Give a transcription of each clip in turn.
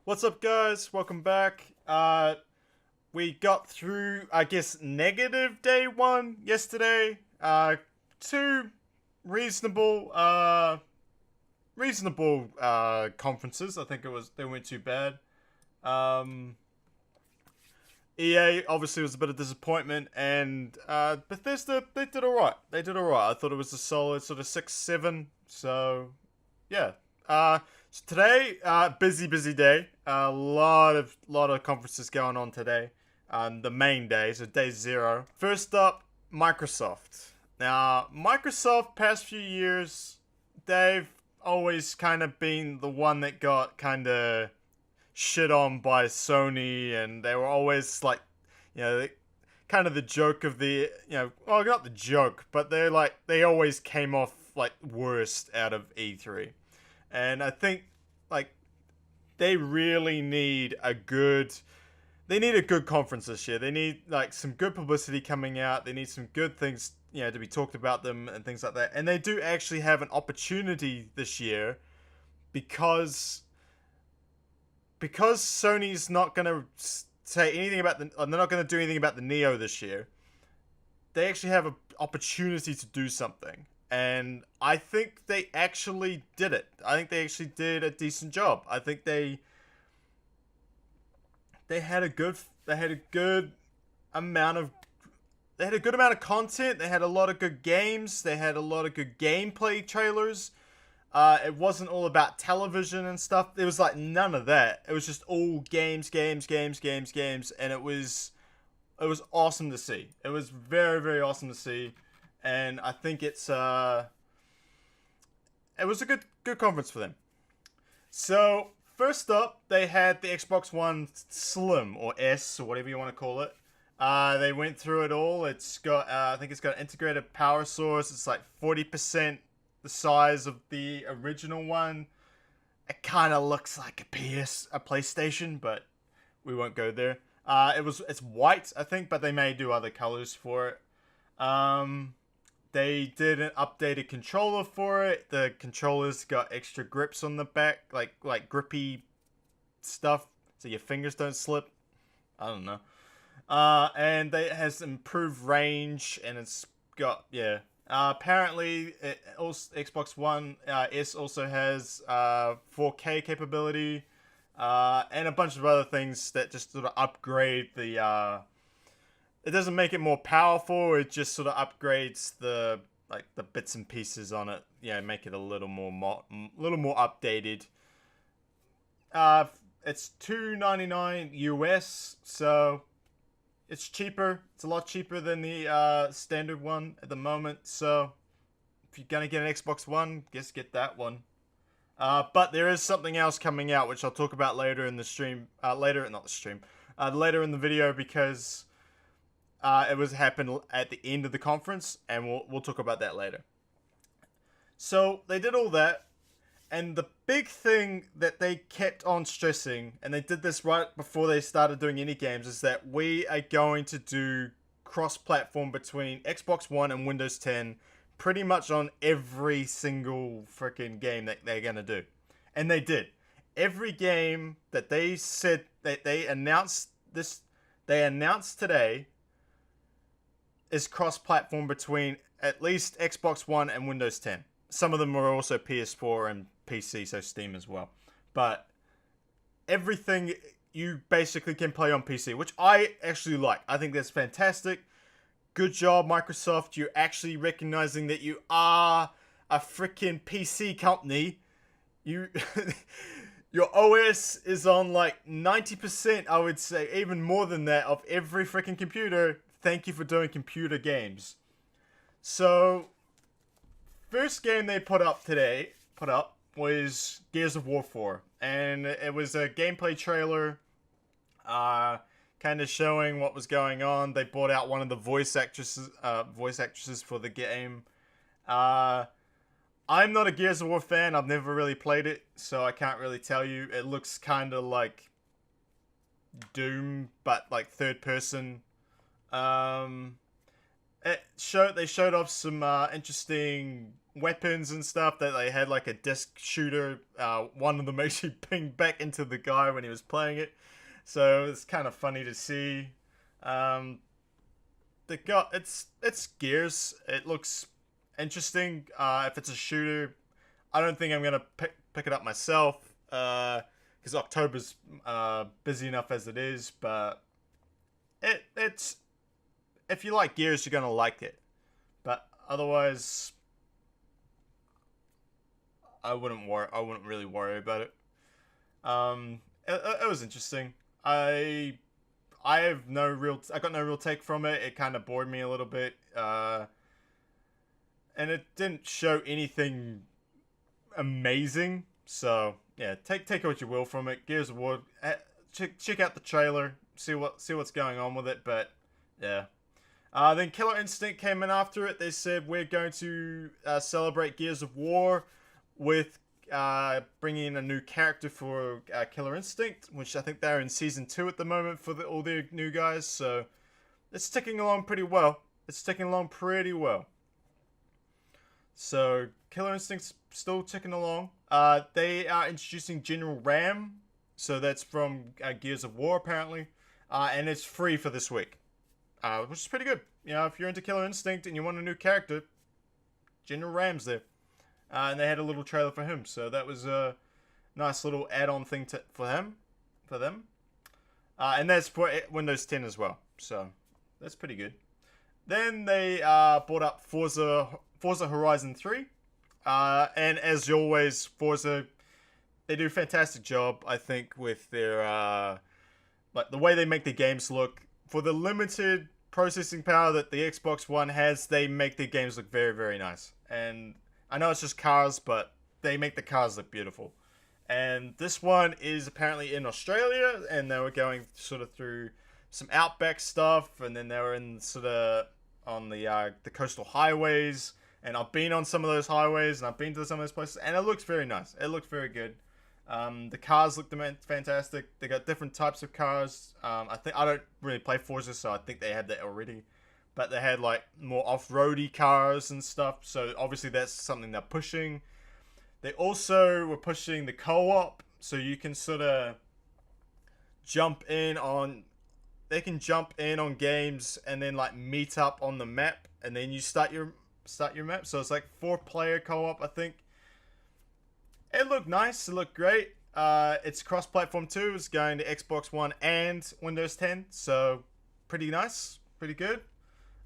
What's up, guys? Welcome back. We got through, I guess, negative day one yesterday. Two reasonable, conferences. I think they weren't too bad. Um, EA obviously was a bit of disappointment, and Bethesda, they did alright. They did alright. I thought it was a solid sort of 6-7. So yeah. So today, busy day. A lot of conferences going on today. The main day, so day 0. First up, Microsoft. Now, Microsoft past few years, they've always kind of been the one that got kind of shit on by Sony, and they were always like, kind of the joke of the, well, not the joke, but they always came off like worst out of E3. And I think like they really need a good conference this year. They need like some good publicity coming out. They need some good things, to be talked about them and things like that. And they do actually have an opportunity this year because Sony's not going to say anything about they're not going to do anything about the Neo this year. They actually have an opportunity to do something. And I think they actually did it. I think they actually did a decent job. I think they had a good amount of content. They had a lot of good games. They had a lot of good gameplay trailers. It wasn't all about television and stuff. It was like none of that. It was just all games, and it was awesome to see. It was very, very awesome to see. And I think it was a good conference for them. So first up, they had the Xbox One Slim or S or whatever you want to call it. They went through it all. It's got I think it's got an integrated power source. It's like 40% the size of the original one. It kind of looks like a PlayStation, but we won't go there. It's white, I think, but they may do other colors for it. They did an updated controller for it. The controller's got extra grips on the back, like grippy stuff, so your fingers don't slip. I don't know. And it has improved range, and it's got apparently, Xbox One S also has 4K capability, and a bunch of other things that just sort of upgrade the. It doesn't make it more powerful. It just sort of upgrades the bits and pieces on it. Make it a little more updated. It's $299 US, so it's cheaper. It's a lot cheaper than the standard one at the moment. So if you're gonna get an Xbox One, just get that one. But there is something else coming out, which I'll talk about later in the stream. Later in the video, because it happened at the end of the conference, and we'll talk about that later. So they did all that, and the big thing that they kept on stressing, and they did this right before they started doing any games, is that we are going to do cross-platform between Xbox One and Windows 10 pretty much on every single freaking game that they're going to do. And they did. Every game that they said that they announced today is cross-platform between at least Xbox One and Windows 10. Some of them are also PS4 and PC, so Steam as well. But everything you basically can play on PC, which I actually like. I think that's fantastic. Good job, Microsoft. You're actually recognizing that you are a freaking PC company. Your OS is on like 90%, I would say, even more than that, of every freaking computer. Thank you for doing computer games. So, first game they put up was Gears of War 4. And it was a gameplay trailer, kind of showing what was going on. They brought out one of the voice actresses for the game. I'm not a Gears of War fan. I've never really played it, so I can't really tell you. It looks kind of like Doom, but like third person. They showed off some interesting weapons and stuff that they had like a disc shooter. One of them actually pinged back into the guy when he was playing it, so it's kind of funny to see. It's Gears. It looks interesting. If it's a shooter, I don't think I'm gonna pick it up myself because October's busy enough as it is. But it's if you like Gears, you're gonna like it. But otherwise, I wouldn't worry. I wouldn't really worry about it. It was interesting. I have no real. I got no real take from it. It kind of bored me a little bit. And it didn't show anything amazing. So yeah, take what you will from it. Gears of War. Check out the trailer. See what's going on with it. But yeah. Then Killer Instinct came in after it. They said we're going to celebrate Gears of War with bringing in a new character for Killer Instinct, which I think they're in season 2 at the moment for all the new guys. So it's ticking along pretty well. So Killer Instinct's still ticking along. They are introducing General Ram, so that's from Gears of War apparently, and it's free for this week. Which is pretty good. You know, if you're into Killer Instinct and you want a new character, General Ram's there. And they had a little trailer for him, so that was a nice little add-on thing for them. And that's for Windows 10 as well, so that's pretty good. Then they brought up Forza Horizon 3. And as always, Forza, they do a fantastic job, I think, with their like the way they make the games look. For the limited processing power that the Xbox One has, they make the games look very, very nice. And I know it's just cars, but they make the cars look beautiful. And this one is apparently in Australia, and they were going sort of through some outback stuff, and then they were in sort of on the coastal highways. And I've been on some of those highways, and I've been to some of those places, and it looks very nice. It looks very good. The cars look fantastic. They got different types of cars. I don't really play Forza, so I think they had that already. But they had like more off-roady cars and stuff. So obviously that's something they're pushing. They also were pushing the co-op, so you can sort of jump in on. They can jump in on games and then like meet up on the map, and then you start your map. So it's like 4-player co-op, I think. It looked nice. It looked great. It's cross-platform too. It's going to Xbox One and Windows 10. So pretty nice. Pretty good.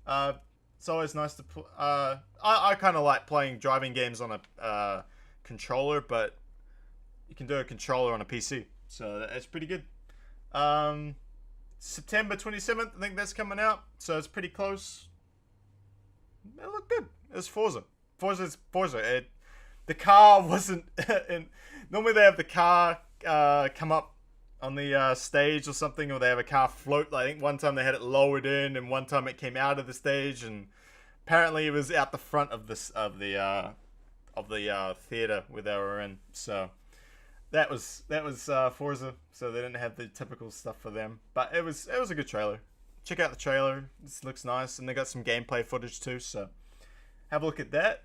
It's always nice to play. I kind of like playing driving games on a controller, but you can do a controller on a PC. So that's pretty good. September 27th, I think that's coming out. So it's pretty close. It looked good. It's Forza. Forza. The car wasn't. Normally they have the car come up on the stage or something, or they have a car float. I think one time they had it lowered in, and one time it came out of the stage, and apparently it was out the front of the theater where they were in. So that was Forza. So they didn't have the typical stuff for them, but it was a good trailer. Check out the trailer. This looks nice, and they got some gameplay footage too. So have a look at that.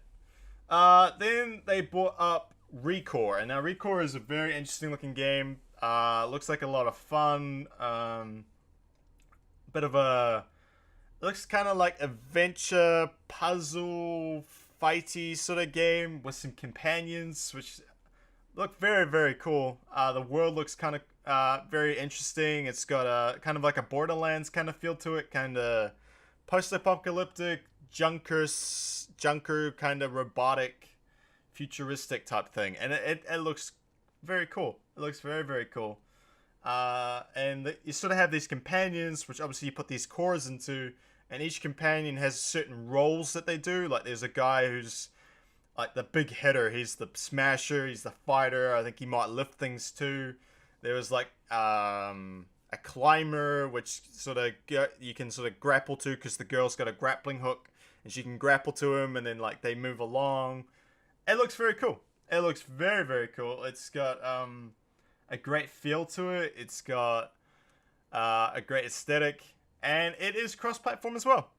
Then they brought up ReCore, and now ReCore is a very interesting looking game. Looks like a lot of fun. Bit of a looks kind of like adventure puzzle fighty sort of game with some companions, which look very, very cool. The world looks kind of very interesting. It's got a kind of like a Borderlands kind of feel to it, kind of post-apocalyptic junker kind of robotic futuristic type thing, and it looks very cool. It looks very, very cool. And you sort of have these companions, which obviously you put these cores into, and each companion has certain roles that they do. Like there's a guy who's like the big hitter. He's the smasher. He's the fighter. I think he might lift things too. There was like a climber, which sort of you can sort of grapple to, because the girl's got a grappling hook, and she can grapple to him, and then like they move along. It looks very cool. It looks very, very cool. It's got a great feel to it. It's got a great aesthetic, and it is cross-platform as well.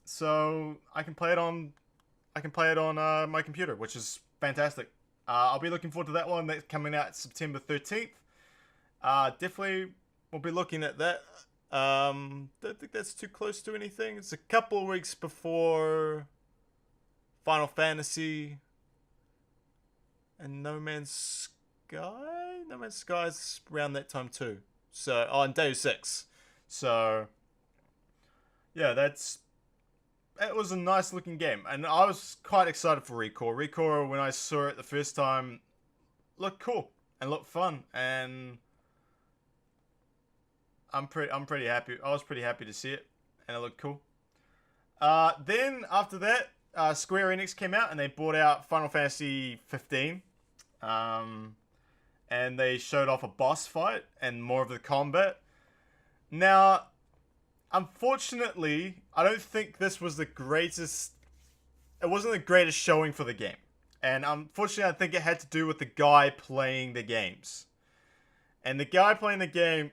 So I can play it on I can play it on my computer, which is fantastic. I'll be looking forward to that one. That's coming out September 13th. Definitely we'll be looking at that. Don't think that's too close to anything. It's a couple of weeks before Final Fantasy and No Man's Sky. No Man's Sky's around that time too. So on Deus Ex. So yeah, it was a nice looking game, and I was quite excited for ReCore. ReCore, when I saw it the first time, looked cool and looked fun, and I'm pretty happy. I was pretty happy to see it, and it looked cool. Then after that, Square Enix came out and they brought out Final Fantasy 15, and they showed off a boss fight and more of the combat. Now, unfortunately, I don't think this was the greatest. It wasn't the greatest showing for the game, and unfortunately, I think it had to do with the guy playing the games. And the guy playing the game,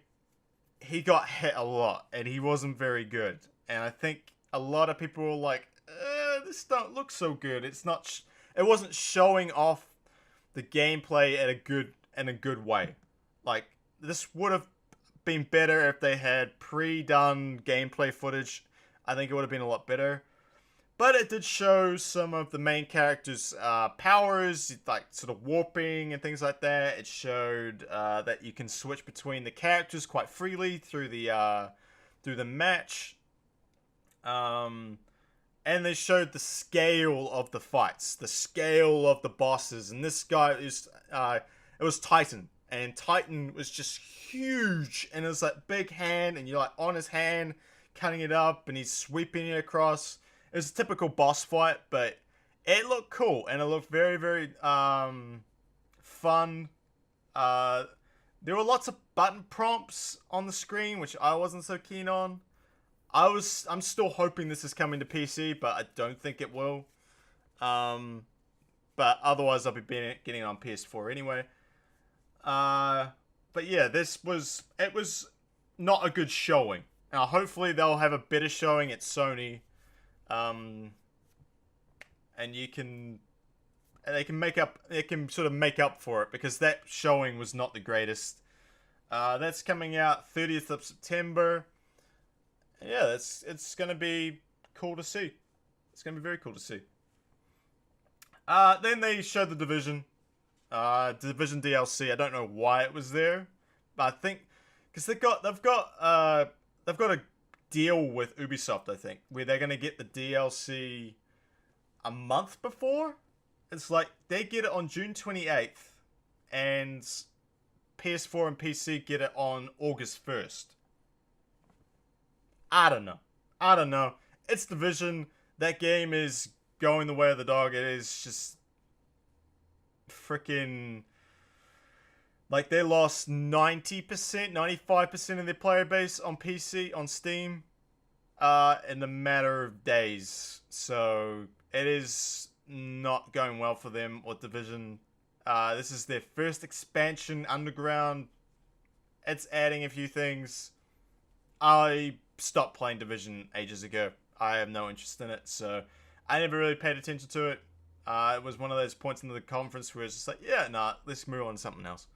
he got hit a lot, and he wasn't very good. And I think a lot of people were like, "This don't look so good." It's not. It wasn't showing off the gameplay in a good way. Like, this would have been better if they had pre-done gameplay footage. I think it would have been a lot better. But it did show some of the main characters' powers, like sort of warping and things like that. It showed that you can switch between the characters quite freely through the match. And they showed the scale of the fights, the scale of the bosses. And this guy is, it was Titan. And Titan was just huge. And it was like big hand, and you're like on his hand, cutting it up, and he's sweeping it across. It was a typical boss fight, but it looked cool, and it looked very, very fun. There were lots of button prompts on the screen, which I wasn't so keen on. I'm still hoping this is coming to PC, but I don't think it will. But otherwise, I'll be getting it on PS4 anyway. But yeah, it was not a good showing. Now, hopefully they'll have a better showing at Sony. And they can sort of make up for it, because that showing was not the greatest. That's coming out 30th of September. Yeah, it's gonna be cool to see. It's gonna be very cool to see. Then they showed the Division DLC. I don't know why it was there, but I think because they've got a deal with Ubisoft, I think, where they're gonna get the DLC a month before. It's like they get it on June 28th, and PS4 and PC get it on August 1st. I don't know. It's Division. That game is going the way of the dog. It is just freaking, like, they lost 90%, 95% of their player base on PC, on Steam, in a matter of days. So it is not going well for them or Division. This is their first expansion, Underground. It's adding a few things. I stopped playing Division ages ago. I have no interest in it, so I never really paid attention to it. It was one of those points in the conference where it's just like, yeah, nah, let's move on to something else.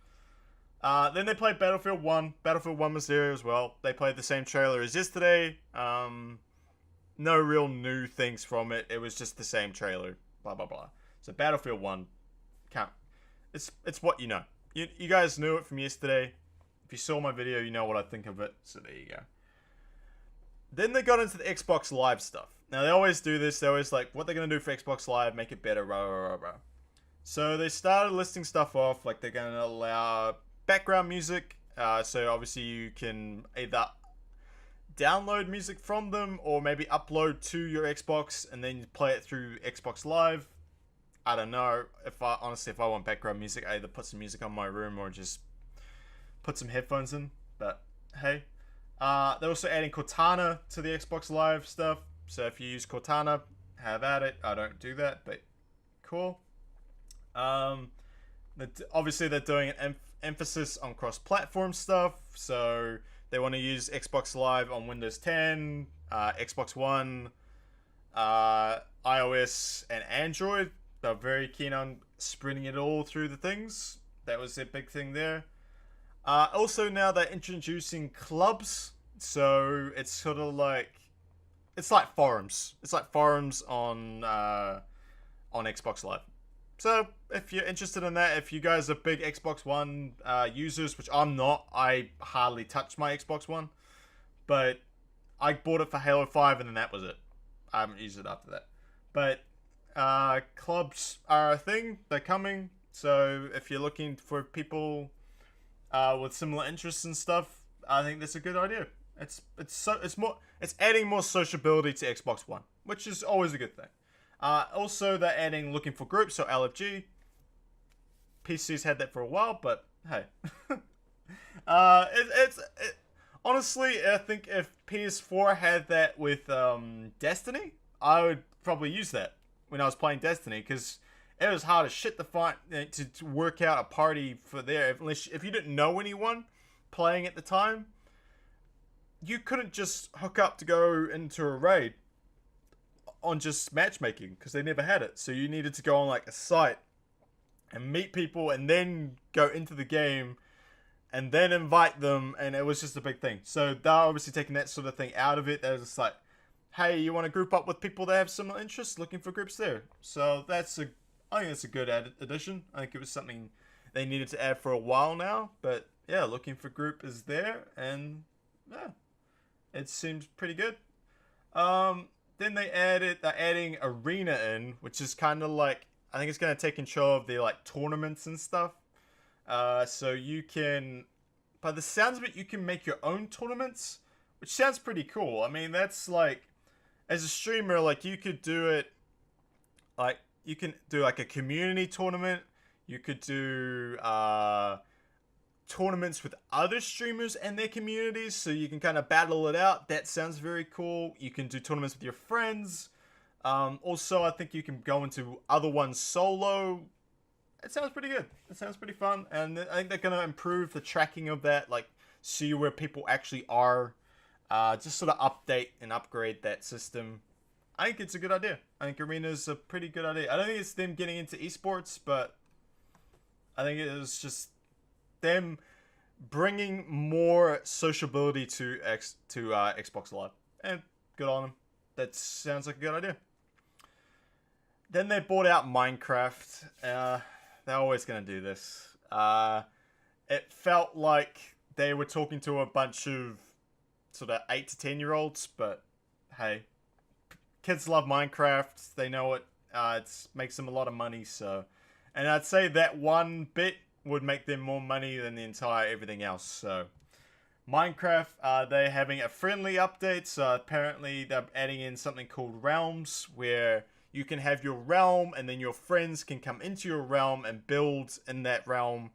Then they played Battlefield 1. Battlefield 1 was there as well. They played the same trailer as yesterday. No real new things from it. It was just the same trailer. Blah, blah, blah. So Battlefield 1, it's what you know. You guys knew it from yesterday. If you saw my video, you know what I think of it. So there you go. Then they got into the Xbox Live stuff. Now, they always do this. They're always like, what they're going to do for Xbox Live, make it better, rah, rah, rah, rah. So they started listing stuff off, like they're going to allow background music. So obviously you can either download music from them or maybe upload to your Xbox and then you play it through Xbox Live. I don't know. If I want background music, I either put some music on my room or just put some headphones in. But hey. They're also adding Cortana to the Xbox Live stuff. So if you use Cortana, have at it. I don't do that, but cool. Obviously, they're doing an emphasis on cross-platform stuff. So they want to use Xbox Live on Windows 10, Xbox One, iOS and Android. They're very keen on spreading it all through the things. That was their big thing there. Also, now they're introducing clubs, so it's sort of like it's like forums. It's like forums on Xbox Live. So if you're interested in that, if you guys are big Xbox One users, which I'm not, I hardly touch my Xbox One, but I bought it for Halo 5 and then that was it. I haven't used it after that. But clubs are a thing. They're coming. So if you're looking for people with similar interests and stuff, I think that's a good idea. It's adding more sociability to Xbox One, which is always a good thing. Also, they're adding looking for groups, so LFG. PC's had that for a while, but hey. Honestly, I think if PS4 had that with Destiny, I would probably use that when I was playing Destiny, because it was hard as shit to find to work out a party for there. If you didn't know anyone playing at the time, you couldn't just hook up to go into a raid on just matchmaking, because they never had it. So you needed to go on like a site and meet people and then go into the game and then invite them, and it was just a big thing. So they're obviously taking that sort of thing out of it. They're just like, hey, you want to group up with people that have similar interests, looking for groups there. So I think that's a good addition. I think it was something they needed to add for a while now, but yeah, looking for group is there, and yeah, it seems pretty good. Then they're adding Arena in, which is kind of like, I think it's going to take control of the like tournaments and stuff. So you can, by the sounds of it, you can make your own tournaments, which sounds pretty cool. I mean, that's like, as a streamer, like you could do it, like you can do like a community tournament. You could do tournaments with other streamers and their communities, so you can kind of battle it out. That sounds very cool. You can do tournaments with your friends. Also, I think you can go into other ones solo. It sounds pretty good. It sounds pretty fun, and I think they're going to improve the tracking of that, like see where people actually are. Just sort of update and upgrade that system. I think it's a good idea. I think Arena's a pretty good idea. I don't think it's them getting into esports, but I think it is just them bringing more sociability to Xbox Live, and good on them. That sounds like a good idea. Then they bought out Minecraft. They're always gonna do this. It felt like they were talking to a bunch of sort of 8 to 10-year-olds, but hey, kids love Minecraft. They know it. It makes them a lot of money. So, and I'd say that one bit would make them more money than the entire everything else. So Minecraft, they're having a friendly update. So apparently they're adding in something called realms, where you can have your realm and then your friends can come into your realm and build in that realm,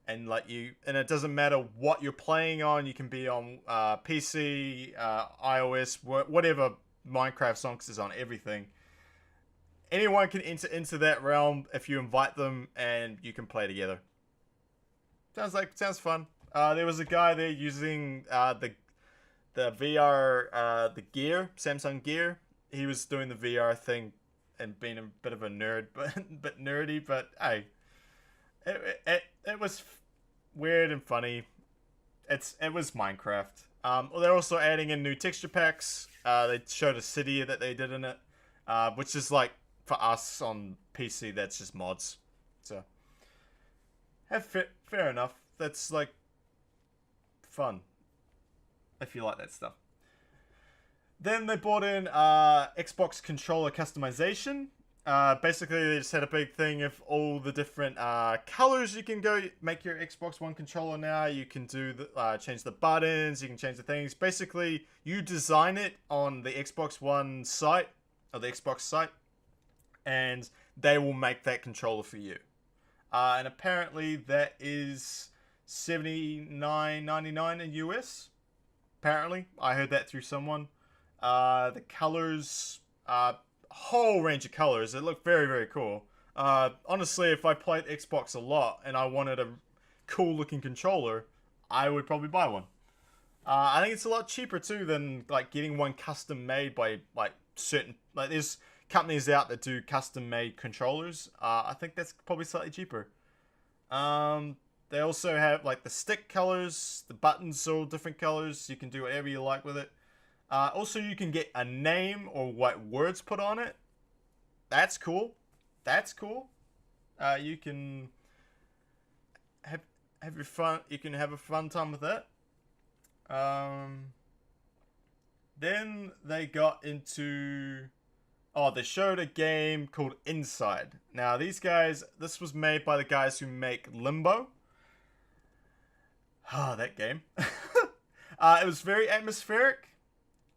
and and it doesn't matter what you're playing on. You can be on PC, iOS, whatever Minecraft songs is on, everything. Anyone can enter into that realm if you invite them, and you can play together. Sounds fun. There was a guy there using the VR the Samsung Gear. He was doing the VR thing and being a bit of a nerd, but nerdy. But hey, it was weird and funny. It was Minecraft. They're also adding in new texture packs. They showed a city that they did in it, which is like, for us on PC, that's just mods. So fair enough. That's like fun if you like that stuff. Then they brought in Xbox controller customization. Basically, they just had a big thing of all the different colors you can go make your Xbox One controller now. You can do change the buttons, you can change the things. Basically, you design it on the Xbox One site, or the Xbox site, and they will make that controller for you. And apparently that is $79.99 in US. Apparently, I heard that through someone. The colors, whole range of colors. It looked very, very cool. Honestly, if I played Xbox a lot and I wanted a cool looking controller, I would probably buy one. I think it's a lot cheaper too than like getting one custom made by like certain, like there's companies out that do custom made controllers. I think that's probably slightly cheaper. They also have like the stick colors, the buttons are all different colors. You can do whatever you like with it. Also, you can get a name or what words put on it. That's cool. That's cool. You can have your fun. You can have a fun time with that. Then they got into. Oh, they showed a game called Inside. Now, these guys. This was made by the guys who make Limbo. Ah, that game. It was very atmospheric.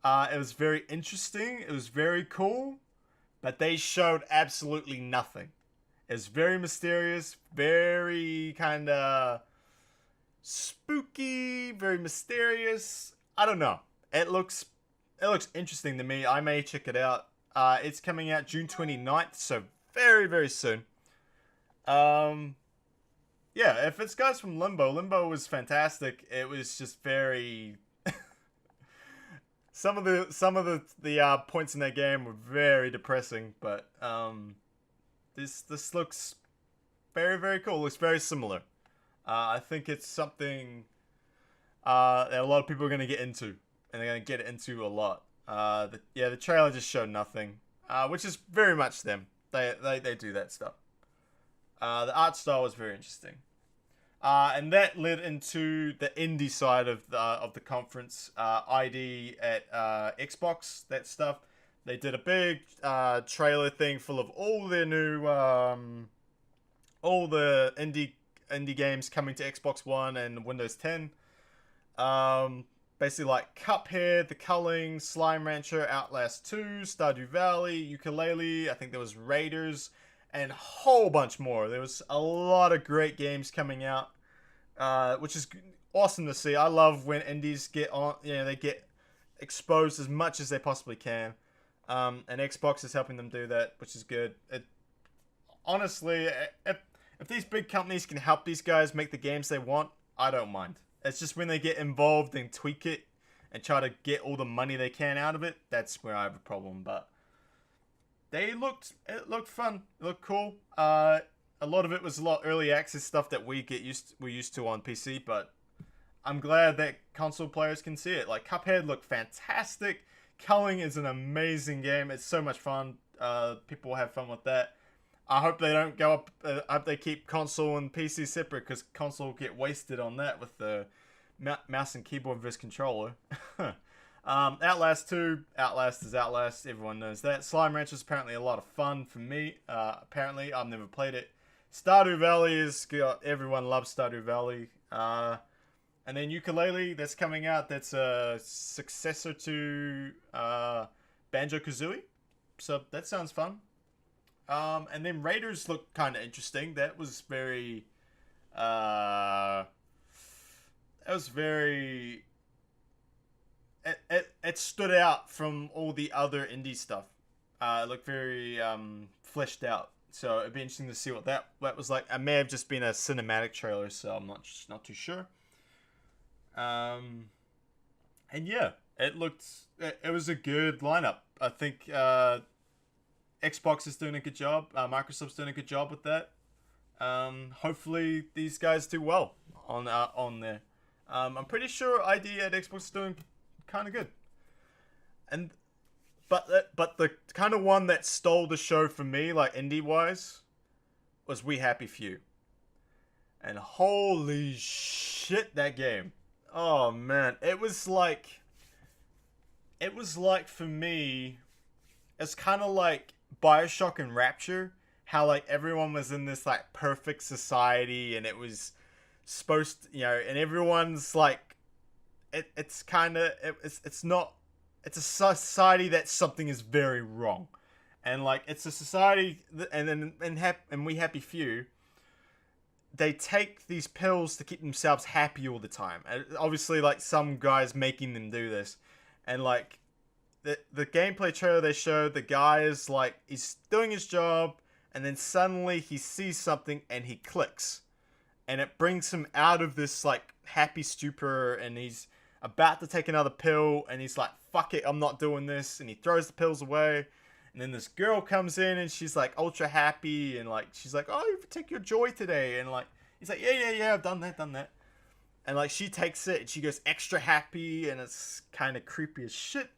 It was very interesting. It was very cool. But they showed absolutely nothing. It was very mysterious. Very kind of spooky. Very mysterious. I don't know. It looks interesting to me. I may check it out. It's coming out June 29th. So very, very soon. Yeah, if it's guys from Limbo was fantastic. It was just very. some of the points in that game were very depressing, but this looks very, very cool. It looks very similar. I think it's something that a lot of people are going to get into, and they're going to get into a lot. The trailer just showed nothing, which is very much them. They do that stuff. The art style was very interesting. And that led into the indie side of the conference. ID at Xbox, that stuff. They did a big trailer thing full of all their new, all the indie games coming to Xbox One and Windows 10. Basically like Cuphead, The Culling, Slime Rancher, Outlast 2, Stardew Valley, Yooka-Laylee. I think there was Raiders. And a whole bunch more. There was a lot of great games coming out, which is awesome to see. I love when indies get on, they get exposed as much as they possibly can. And Xbox is helping them do that, which is good. Honestly, if these big companies can help these guys make the games they want, I don't mind. It's just when they get involved and tweak it and try to get all the money they can out of it, that's where I have a problem. But it looked fun. It looked cool. A lot of it was a lot early access stuff that we're used to on PC, but I'm glad that console players can see it. Like Cuphead looked fantastic. Culling is an amazing game. It's so much fun. People have fun with that. I hope they don't go up. I hope they keep console and PC separate, because console will get wasted on that with the mouse and keyboard versus controller. Outlast 2. Outlast is Outlast. Everyone knows that. Slime Rancher is apparently a lot of fun for me. Apparently, I've never played it. Stardew Valley is good. Everyone loves Stardew Valley. And then Yooka-Laylee, that's coming out. That's a successor to Banjo-Kazooie. So that sounds fun. And then Raiders looked kind of interesting. That was very. It stood out from all the other indie stuff. It looked very fleshed out. So it'd be interesting to see what that was like. It may have just been a cinematic trailer, so I'm not too sure. And yeah, it was a good lineup. I think Xbox is doing a good job. Microsoft's doing a good job with that. Hopefully these guys do well on there. I'm pretty sure ID at Xbox is doing kind of good. But the kind of one that stole the show for me, like indie wise, was We Happy Few. And holy shit, that game! Oh man, it was like for me, it's kind of like BioShock and Rapture. How like everyone was in this like perfect society, and it was supposed to, and everyone's like, it's a society that something is very wrong, and like it's a society and We Happy Few, they take these pills to keep themselves happy all the time. And obviously, like some guys making them do this, and like the gameplay trailer they showed, the guy is like, he's doing his job, and then suddenly he sees something and he clicks, and it brings him out of this like happy stupor, and he's about to take another pill, and he's like, fuck it, I'm not doing this, and he throws the pills away. And then this girl comes in, and she's like ultra happy, and like she's like, oh, you take your joy today, and like he's like, yeah, I've done that. And like she takes it, and she goes extra happy, and it's kind of creepy as shit.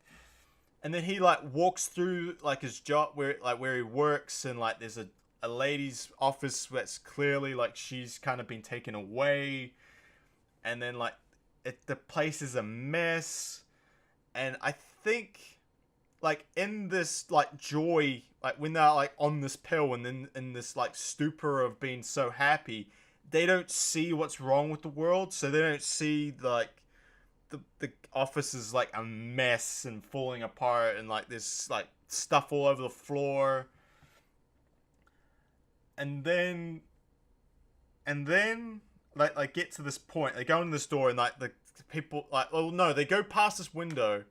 And then he like walks through like his job where he works, and like there's a lady's office that's clearly like she's kind of been taken away, and then like the place is a mess. And I think like in this like joy, like when they're like on this pill and then in this like stupor of being so happy, they don't see what's wrong with the world, so they don't see like the office is like a mess and falling apart, and like there's like stuff all over the floor. And then like get to this point, they go in this door, and like the people like, oh no, they go past this window,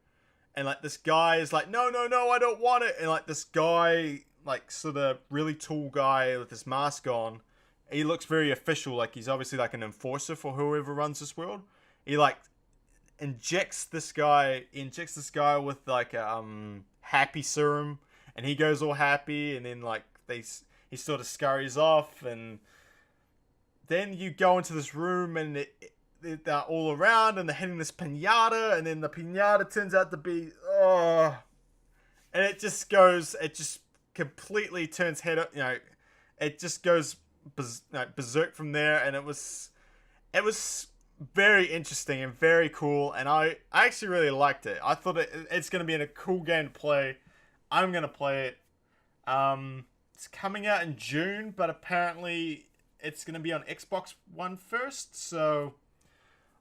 and like this guy is like, no, I don't want it. And like this guy, like sort of really tall guy with this mask on, he looks very official, like he's obviously like an enforcer for whoever runs this world. He like injects this guy with like a happy serum, and he goes all happy, and then like he sort of scurries off. And then you go into this room, and they're all around, and they're hitting this pinata, and then the pinata turns out to be and it just completely turns it just goes berserk from there. And it was very interesting and very cool, and I actually really liked it. I thought it's going to be a cool game to play. I'm going to play it. It's coming out in June, but apparently it's going to be on Xbox One first, so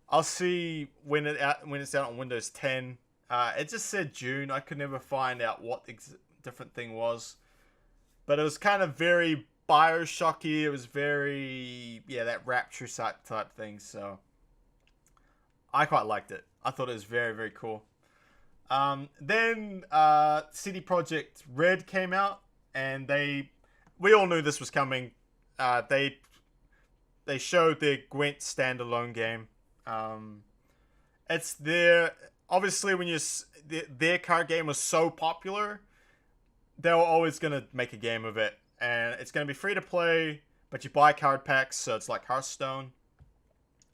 I'll see when it's out on Windows 10. It just said June. I could never find out what the different thing was, but it was kind of very Bioshocky. It was very that Rapture type thing, so I quite liked it. I thought it was very, very cool. Then CD Projekt Red came out, and we all knew this was coming. They showed their Gwent standalone game. It's their, obviously when their card game was so popular, they were always gonna make a game of it, and it's gonna be free to play, but you buy card packs, so it's like Hearthstone.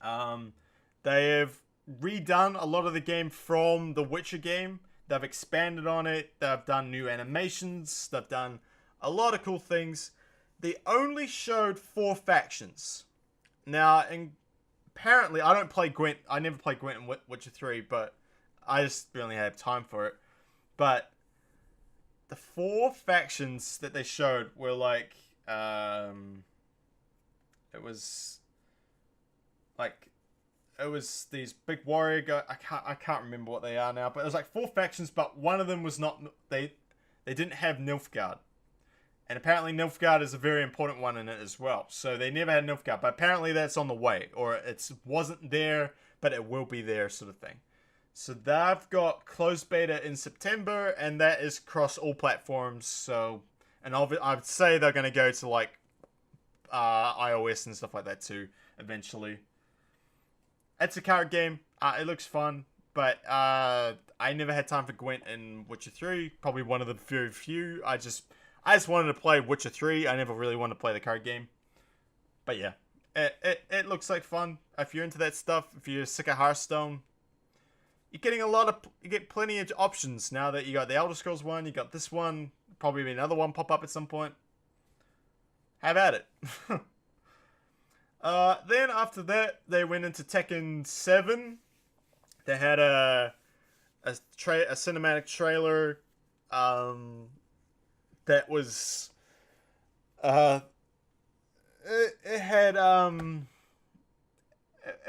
They have redone a lot of the game from the Witcher game. They've expanded on it. They've done new animations. They've done a lot of cool things. They only showed 4 factions. Now, and apparently, I don't play Gwent. I never played Gwent in Witcher 3, but I just really have time for it. But the 4 factions that they showed were like, it was these big warrior guys. I can't remember what they are now, but it was like 4 factions, but one of them was not, they didn't have Nilfgaard. And apparently Nilfgaard is a very important one in it as well. So they never had Nilfgaard, but apparently that's on the way, or it wasn't there, but it will be there, sort of thing. So they've got closed beta in September, and that is across all platforms. So, and I'd say they're going to go to like iOS and stuff like that too eventually. It's a card game. It looks fun, but I never had time for Gwent in Witcher 3. Probably one of the very few. I just wanted to play Witcher 3. I never really wanted to play the card game. But yeah, it looks like fun. If you're into that stuff, if you're sick of Hearthstone, you're getting you get plenty of options now that you got the Elder Scrolls one, you got this one, probably another one pop up at some point. Have at it. Then after that, they went into Tekken VII. They had a cinematic trailer that was it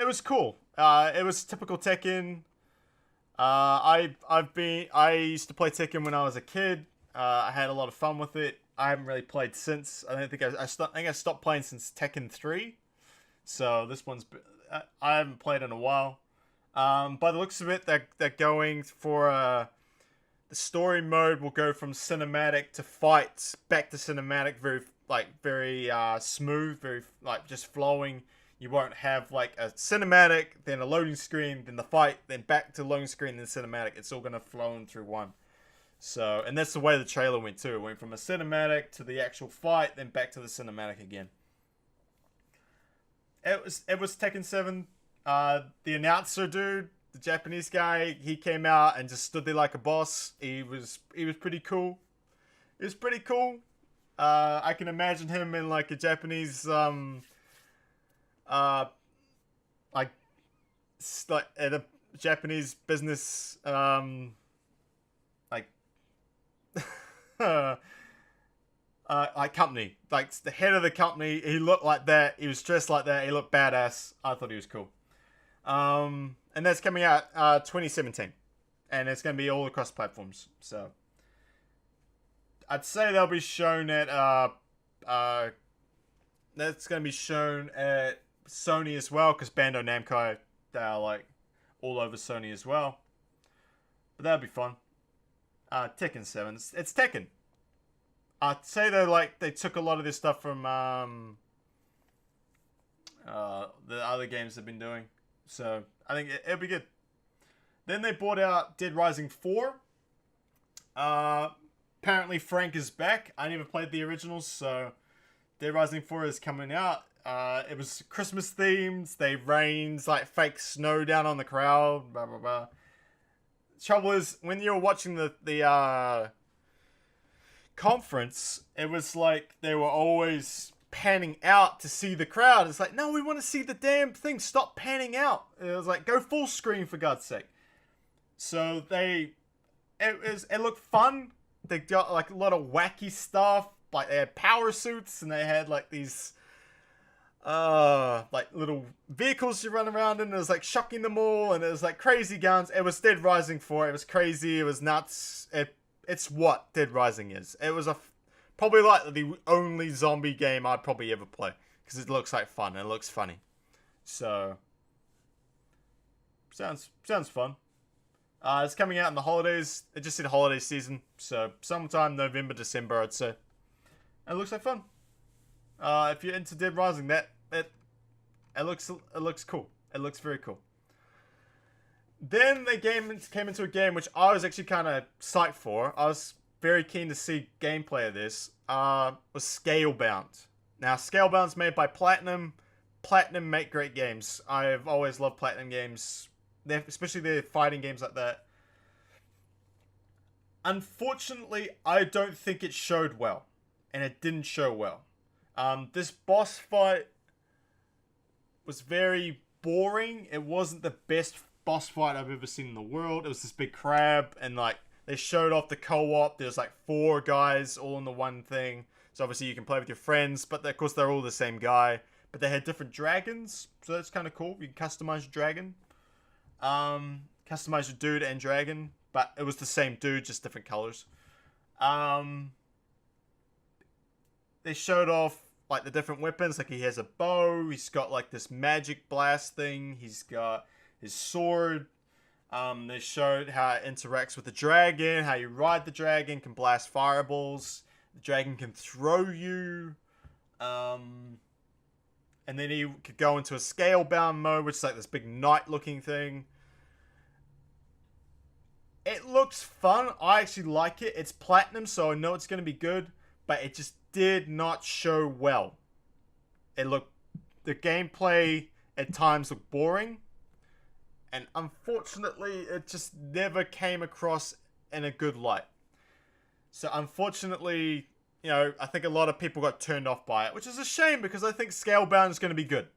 was cool. It was typical Tekken. I used to play Tekken when I was a kid. I had a lot of fun with it. I haven't really played since. I don't think I stopped playing since Tekken 3. So this one's I haven't played in a while. By the looks of it, they're going for the story mode will go from cinematic to fights back to cinematic, very smooth, very like just flowing. You won't have like a cinematic, then a loading screen, then the fight, then back to loading screen, then cinematic. It's all gonna flow in through one. So, and that's the way the trailer went too. It went from a cinematic to the actual fight, then back to the cinematic again. It was Tekken 7. The announcer dude, the Japanese guy, he came out and just stood there like a boss. He was pretty cool. It was pretty cool. I can imagine him in like a Japanese like at a Japanese business like like company, like the head of the company. He looked like that. He was dressed like that. He looked badass. I thought he was cool. And that's coming out 2017, and it's going to be all across platforms. So I'd say they'll be shown at that's going to be shown at Sony as well, because Bandai Namco, they are like all over Sony as well. But that'll be fun. Tekken 7. It's Tekken. I'd say they took a lot of this stuff from the other games they've been doing. So I think it'll be good. Then they brought out Dead Rising 4. Apparently Frank is back. I never played the originals, so Dead Rising 4 is coming out. It was Christmas themed. They rained like fake snow down on the crowd. Blah blah blah. Trouble is, when you were watching the conference, it was like they were always panning out to see the crowd. It's like, no, we want to see the damn thing. Stop panning out. It was like, go full screen for God's sake. So it looked fun. They got like a lot of wacky stuff. Like they had power suits, and they had like these like little vehicles you run around in. It was like shocking them all, and it was like crazy guns. It was Dead Rising 4. It was crazy. It was nuts. It's what Dead Rising is. It was probably like the only zombie game I'd probably ever play, because it looks like fun and it looks funny. So sounds fun. It's coming out in the holidays. It just said holiday season, so sometime November, December, I'd say. And it looks like fun. If you're into Dead Rising, it looks cool. It looks very cool. Then they came into a game which I was actually kind of psyched for. I was very keen to see gameplay of this. Was Scalebound. Now, Scalebound's made by Platinum. Platinum make great games. I've always loved Platinum games, especially their fighting games like that. Unfortunately, I don't think it showed well, and it didn't show well. This boss fight was very boring. It wasn't the best boss fight I've ever seen in the world. It was this big crab, and like they showed off the co-op. There's like 4 guys all in the one thing. So obviously you can play with your friends, but of course they're all the same guy. But they had different dragons, so that's kind of cool. You can customize your dragon. Customize your dude and dragon, but it was the same dude, just different colors. They showed off like the different weapons. Like he has a bow. He's got like this magic blast thing. He's got his sword. They showed how it interacts with the dragon, how you ride the dragon, can blast fireballs. The dragon can throw you. And then he could go into a Scalebound mode, which is like this big knight-looking thing. It looks fun. I actually like it. It's Platinum, so I know it's going to be good. But it just did not show well. The gameplay at times looked boring. And unfortunately, it just never came across in a good light. So unfortunately, you know, I think a lot of people got turned off by it, which is a shame because I think Scalebound is going to be good.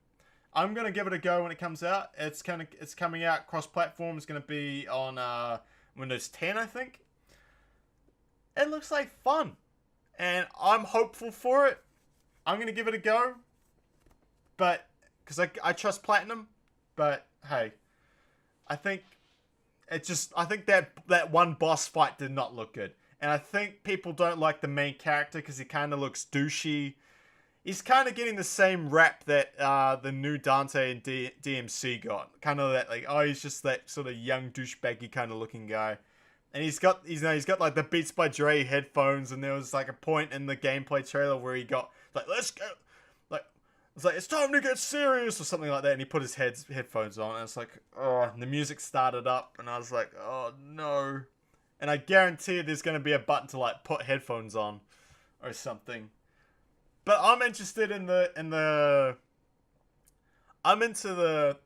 I'm going to give it a go when it comes out. It's coming out cross-platform. It's going to be on Windows 10, I think. It looks like fun. And I'm hopeful for it. I'm going to give it a go. But, because I trust Platinum. But, hey, I think that one boss fight did not look good. And I think people don't like the main character because he kind of looks douchey. He's kind of getting the same rap that the new Dante and DMC got. Kind of that, like, oh, he's just that sort of young douchebaggy kind of looking guy. And he's got like the Beats by Dre headphones, and there was like a point in the gameplay trailer where he got like, let's go, like, It's like, it's time to get serious or something like that. And he put his headphones on, and it's like, oh, and the music started up, and I was like, oh no. And I guarantee there's going to be a button to like put headphones on or something. But I'm interested in I'm into the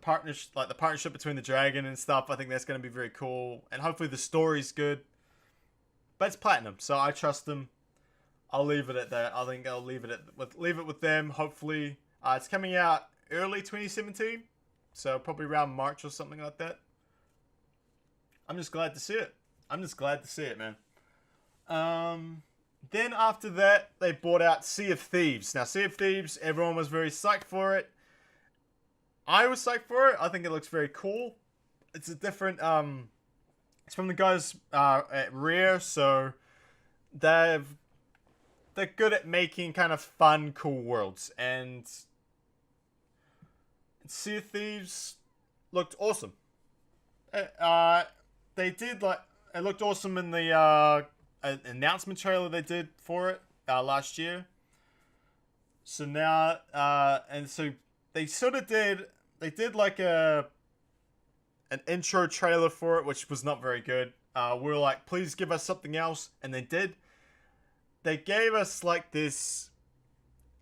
partnership, like the partnership between the dragon and stuff. I think that's going to be very cool, and hopefully the story's good. But it's Platinum, so I trust them. I'll leave it at that. I think I'll leave it with them. Hopefully, it's coming out early 2017, so probably around March or something like that. I'm just glad to see it. Man. Then after that, they brought out Sea of Thieves. Now, Sea of Thieves, everyone was very psyched for it. I was psyched for it. I think it looks very cool. It's a different, it's from the guys at Rare, so they're good at making kind of fun, cool worlds. And Sea of Thieves looked awesome. They did like, it looked awesome in the announcement trailer they did for it last year. So now, and so they sort of did like an intro trailer for it, which was not very good. We were like, please give us something else, and they did. They gave us like this,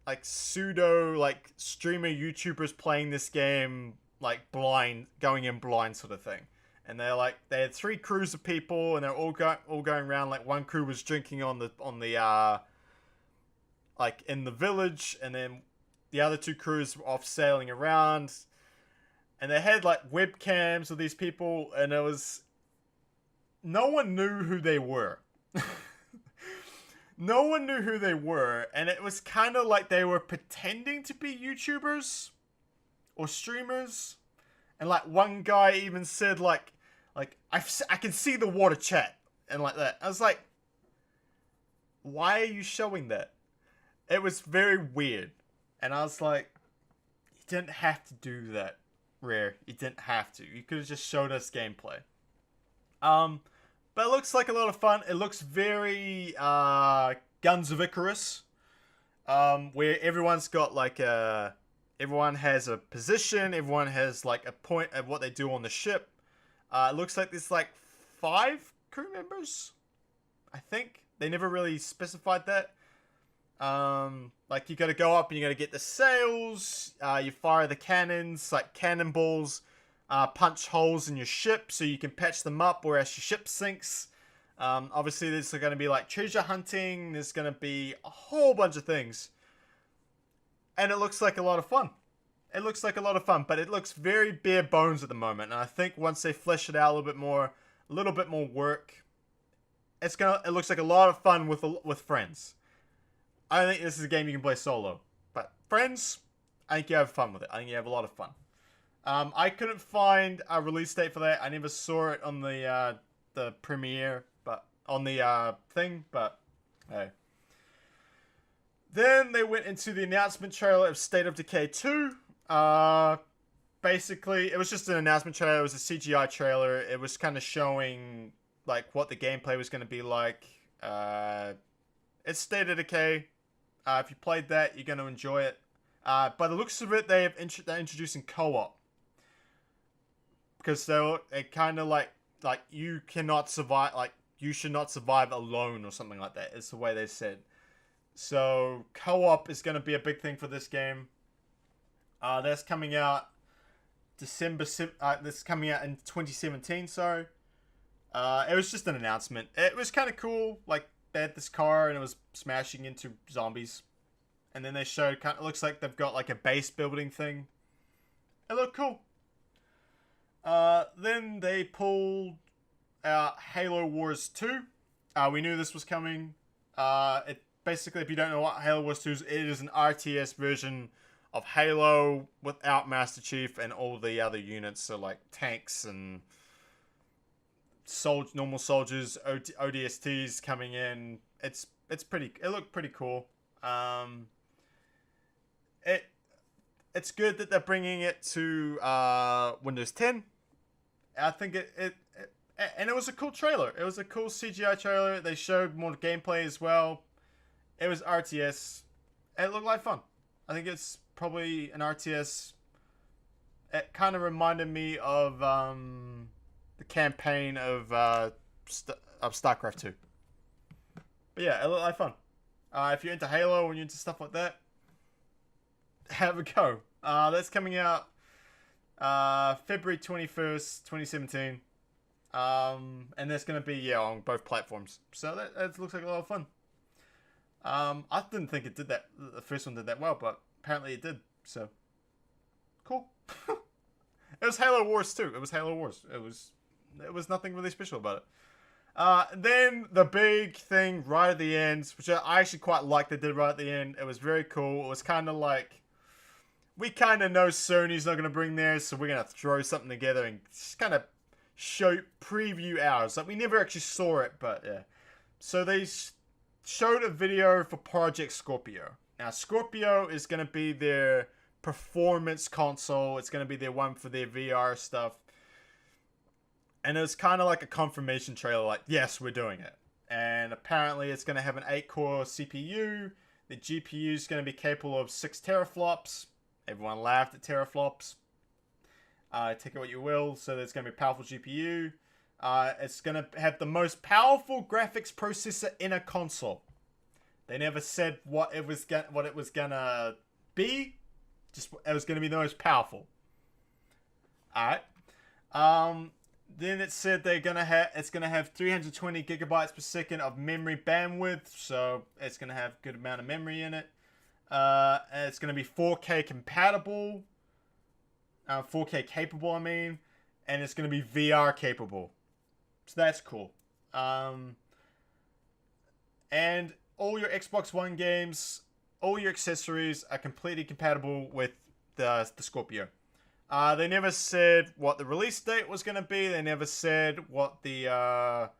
like pseudo like streamer YouTubers playing this game like blind, going in blind sort of thing. And they had 3 crews of people, and they're all going around. Like one crew was drinking on the like in the village, and then the other 2 crews were off sailing around. And they had like webcams of these people, and it was, no one knew who they were. No one knew who they were, and it was kind of like they were pretending to be YouTubers or streamers. And like one guy even said like I can see the water chat and like that. I was like, why are you showing that? It was very weird, and I was like, you didn't have to do that, Rare. You didn't have to. You could have just showed us gameplay. But it looks like a lot of fun. It looks very Guns of Icarus, where everyone's got like everyone has a position. Everyone has like a point of what they do on the ship. It looks like there's like 5 crew members. I think they never really specified that. Like you got to go up and you got to get the sails. You fire the cannons, like cannonballs. Punch holes in your ship so you can patch them up or else your ship sinks. Obviously there's going to be like treasure hunting. There's going to be a whole bunch of things. And it looks like a lot of fun. But it looks very bare bones at the moment. And I think once they flesh it out a little bit more work, it looks like a lot of fun with friends. I don't think this is a game you can play solo. But friends, I think you have fun with it. I think you have a lot of fun. I couldn't find a release date for that. I never saw it on the premiere, but on the thing. But hey. Then they went into the announcement trailer of State of Decay 2. Basically, it was just an announcement trailer. It was a CGI trailer. It was kind of showing like what the gameplay was going to be like. It's State of Decay. If you played that, you're going to enjoy it. By the looks of it, they're introducing co-op. Because they're kind of like you cannot survive, like you should not survive alone or something like that. It's the way they said. So co-op is going to be a big thing for this game. That's coming out That's coming out in 2017. Sorry. It was just an announcement. It was kind of cool. Like they had this car and it was smashing into zombies, and then they showed it looks like they've got like a base building thing. It looked cool. Then they pulled out Halo Wars 2. We knew this was coming. It basically, if you don't know what Halo Wars 2 is, it is an RTS version of Halo without Master Chief and all the other units. So like tanks and normal soldiers, ODSTs coming in. It looked pretty cool. It's good that they're bringing it to Windows 10. I think and it was a cool trailer. It was a cool CGI trailer. They showed more gameplay as well. It was RTS. It looked like fun. I think it's probably an RTS. It kind of reminded me of the campaign of StarCraft 2. But yeah, it looked like fun. If you're into Halo and you're into stuff like that, have a go. That's coming out February 21st, 2017. And that's going to be, on both platforms. So that looks like a lot of fun. I didn't think it did that. The first one did that well, but apparently it did. So, cool. It was Halo Wars too. It was Halo Wars. It was nothing really special about it. Then the big thing right at the end, which I actually quite liked they did right at the end. It was very cool. It was kind of like, we kind of know Sony's not going to bring theirs, so we're going to throw something together and just kind of preview ours. Like, we never actually saw it, but yeah. So they showed a video for Project Scorpio. Now, Scorpio is going to be their performance console. It's going to be their one for their VR stuff. And it was kind of like a confirmation trailer, like, yes, we're doing it. And apparently it's going to have an 8-core CPU. The GPU is going to be capable of 6 teraflops. Everyone laughed at teraflops. Take it what you will. So there's going to be a powerful GPU. It's going to have the most powerful graphics processor in a console. They never said what it was gonna be. Just it was going to be the most powerful. Alright. Then it said it's gonna have 320 gigabytes per second of memory bandwidth, so it's gonna have a good amount of memory in it. And it's gonna be 4K compatible, 4K capable, I mean, and it's gonna be VR capable, so that's cool. And all your Xbox One games, all your accessories are completely compatible with the Scorpio. They never said what the release date was going to be. They never said what the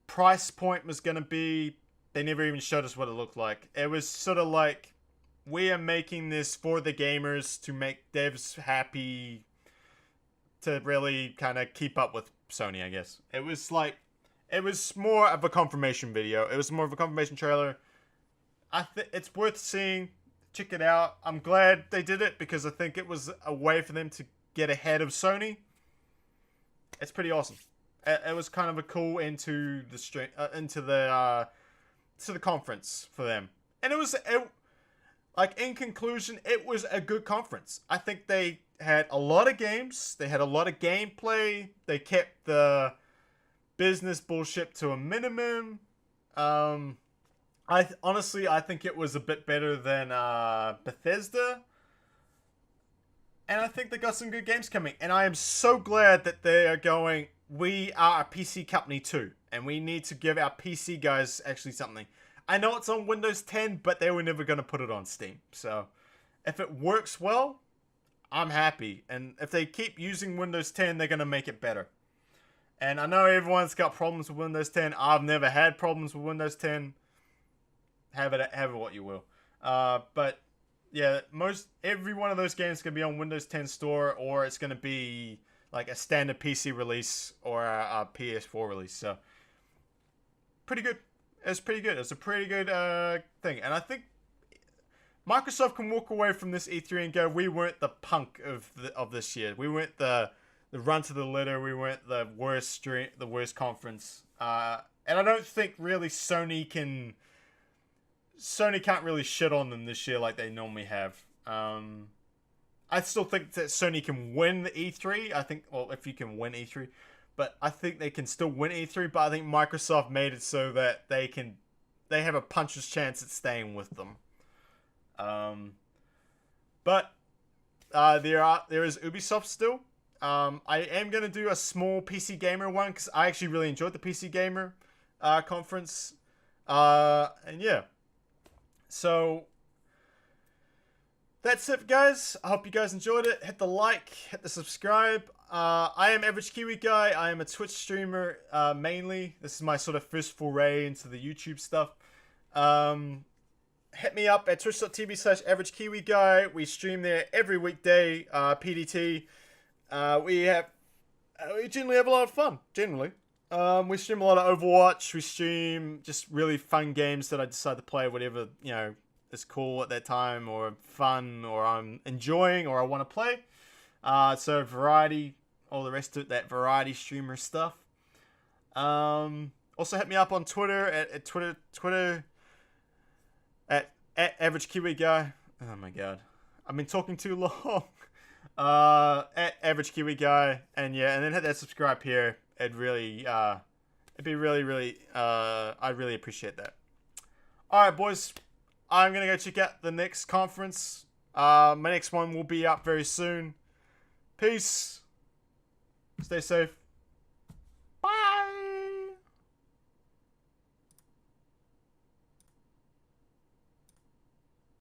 price point was going to be. They never even showed us what it looked like. It was sort of like, we are making this for the gamers to make devs happy, to really kind of keep up with Sony, I guess. It was more of a confirmation video. It was more of a confirmation trailer. It's worth seeing. Check it out. I'm glad they did it because I think it was a way for them to get ahead of Sony. It's pretty awesome. It was kind of a cool into the conference for them, and in conclusion, it was a good conference. I think they had a lot of games. They had a lot of gameplay. They kept the business bullshit to a minimum. I think it was a bit better than Bethesda. And I think they got some good games coming. And I am so glad that they are going, we are a PC company too. And we need to give our PC guys actually something. I know it's on Windows 10, but they were never going to put it on Steam. So, if it works well, I'm happy. And if they keep using Windows 10, they're going to make it better. And I know everyone's got problems with Windows 10. I've never had problems with Windows 10. Have it what you will. But yeah, every one of those games is going to be on Windows 10 Store, or it's going to be like a standard PC release or a PS4 release. So pretty good. It's pretty good. It's a pretty good thing. And I think Microsoft can walk away from this E3 and go, we weren't the punk of this year. We weren't the run to the litter. We weren't the worst conference. And I don't think really Sony can't really shit on them this year like they normally have. I still think that Sony can win the E3. I think, well, if you can win E3. But I think they can still win E3. But I think Microsoft made it so that they have a puncher's chance at staying with them. But there is Ubisoft still. I am going to do a small PC Gamer one because I actually really enjoyed the PC Gamer conference. And yeah. So, that's it, guys. I hope you guys enjoyed it. Hit the like, hit the subscribe. I am AverageKiwiGuy. I am a Twitch streamer, mainly. This is my sort of first foray into the YouTube stuff. Hit me up at twitch.tv/AverageKiwiGuy. We stream there every weekday, PDT. We generally have a lot of fun, generally. We stream a lot of Overwatch. We stream just really fun games that I decide to play, whatever, is cool at that time, or fun, or I'm enjoying, or I want to play. So variety, all the rest of it, that variety streamer stuff. Also hit me up on Twitter at Twitter at AverageKiwiGuy. Oh my god, I've been talking too long. At AverageKiwiGuy, and then hit that subscribe here. It'd be really, I'd really appreciate that. All right, boys, I'm gonna go check out the next conference. My next one will be up very soon. Peace. Stay safe.